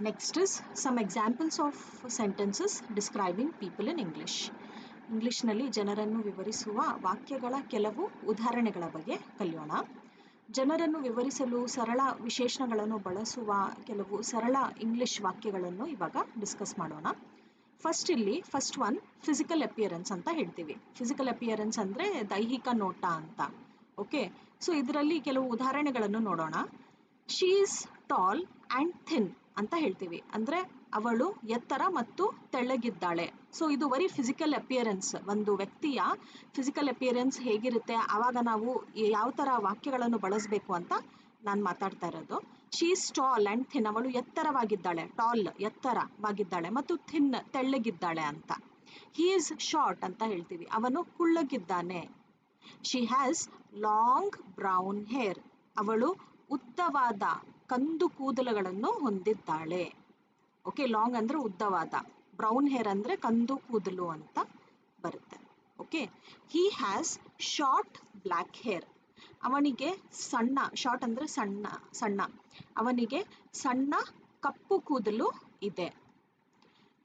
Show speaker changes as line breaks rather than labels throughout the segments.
Next is some examples of sentences describing people in English. ಇಂಗ್ಲಿಷ್ನಲ್ಲಿ ಜನರನ್ನು ವಿವರಿಸುವ ವಾಕ್ಯಗಳ ಕೆಲವು ಉದಾಹರಣೆಗಳ ಬಗ್ಗೆ ಕಲಿಯೋಣ. ಜನರನ್ನು ವಿವರಿಸಲು ಸರಳ ವಿಶೇಷಣಗಳನ್ನು ಬಳಸುವ ಕೆಲವು ಸರಳ ಇಂಗ್ಲಿಷ್ ವಾಕ್ಯಗಳನ್ನು ಇವಾಗ ಡಿಸ್ಕಸ್ ಮಾಡೋಣ. ಫಸ್ಟ್ ಒನ್ ಫಿಸಿಕಲ್ ಅಪಿಯರೆನ್ಸ್ ಅಂತ ಹೇಳ್ತೀವಿ. ಫಿಸಿಕಲ್ ಅಪಿಯರೆನ್ಸ್ ಅಂದರೆ ದೈಹಿಕ ನೋಟ ಅಂತ. ಓಕೆ, ಸೊ ಇದರಲ್ಲಿ ಕೆಲವು ಉದಾಹರಣೆಗಳನ್ನು ನೋಡೋಣ. She is tall and thin ಅಂತ ಹೇಳ್ತೀವಿ, ಅಂದರೆ ಅವಳು ಎತ್ತರ ಮತ್ತು ತೆಳ್ಳಗಿದ್ದಾಳೆ. ಸೊ ಇದು ಬರೀ ಫಿಸಿಕಲ್ ಅಪಿಯರೆನ್ಸ್, ಒಂದು ವ್ಯಕ್ತಿಯ ಫಿಸಿಕಲ್ ಅಪಿಯರೆನ್ಸ್ ಹೇಗಿರುತ್ತೆ ಆವಾಗ ನಾವು ಯಾವ ಥರ ವಾಕ್ಯಗಳನ್ನು ಬಳಸಬೇಕು ಅಂತ ನಾನು ಮಾತಾಡ್ತಾ ಇರೋದು. She is tall and thin, ಅವಳು ಎತ್ತರವಾಗಿದ್ದಾಳೆ, ಟಾಲ್ ಎತ್ತರವಾಗಿದ್ದಾಳೆ ಮತ್ತು ಥಿನ್ ತೆಳ್ಳಗಿದ್ದಾಳೆ ಅಂತ. ಹಿ ಈಸ್ ಶಾರ್ಟ್ ಅಂತ ಹೇಳ್ತೀವಿ, ಅವನು ಕುಳ್ಳಗಿದ್ದಾನೆ. She has long brown hair, ಅವಳು ಉದ್ದವಾದ ಕಂದು ಕೂದಲುಗಳನ್ನು ಹೊಂದಿದ್ದಾಳೆ. ಓಕೆ, ಲಾಂಗ್ ಅಂದರೆ ಉದ್ದವಾದ, ಬ್ರೌನ್ ಹೇರ್ ಅಂದರೆ ಕಂದು ಕೂದಲು ಅಂತ ಬರುತ್ತೆ. Okay, he has short black hair, ಅವನಿಗೆ ಸಣ್ಣ, ಶಾರ್ಟ್ ಅಂದರೆ ಸಣ್ಣ, ಅವನಿಗೆ ಸಣ್ಣ ಕಪ್ಪು ಕೂದಲು ಇದೆ.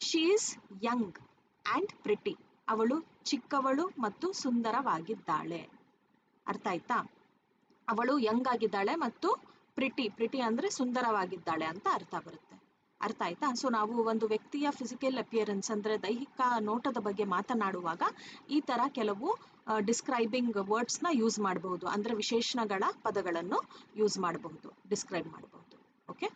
She is Young and pretty, ಅವಳು ಚಿಕ್ಕವಳು ಮತ್ತು ಸುಂದರವಾಗಿದ್ದಾಳೆ. ಅರ್ಥ ಆಯ್ತಾ? ಅವಳು ಯಂಗ್ ಆಗಿದ್ದಾಳೆ ಮತ್ತು ಪ್ರಿಟಿ ಅಂದರೆ ಸುಂದರವಾಗಿದ್ದಾಳೆ ಅಂತ ಅರ್ಥ ಬರುತ್ತೆ. ಅರ್ಥ ಆಯ್ತಾ? ಸೊ ನಾವು ಒಂದು ವ್ಯಕ್ತಿಯ ಫಿಸಿಕಲ್ ಅಪಿಯರೆನ್ಸ್ ಅಂದರೆ ದೈಹಿಕ ನೋಟದ ಬಗ್ಗೆ ಮಾತನಾಡುವಾಗ ಈ ಥರ ಕೆಲವು ಡಿಸ್ಕ್ರೈಬಿಂಗ್ ವರ್ಡ್ಸ್ನ ಯೂಸ್ ಮಾಡಬಹುದು, ಅಂದರೆ ವಿಶೇಷಣಗಳ ಪದಗಳನ್ನು ಯೂಸ್ ಮಾಡಬಹುದು, ಡಿಸ್ಕ್ರೈಬ್ ಮಾಡಬಹುದು. ಓಕೆ.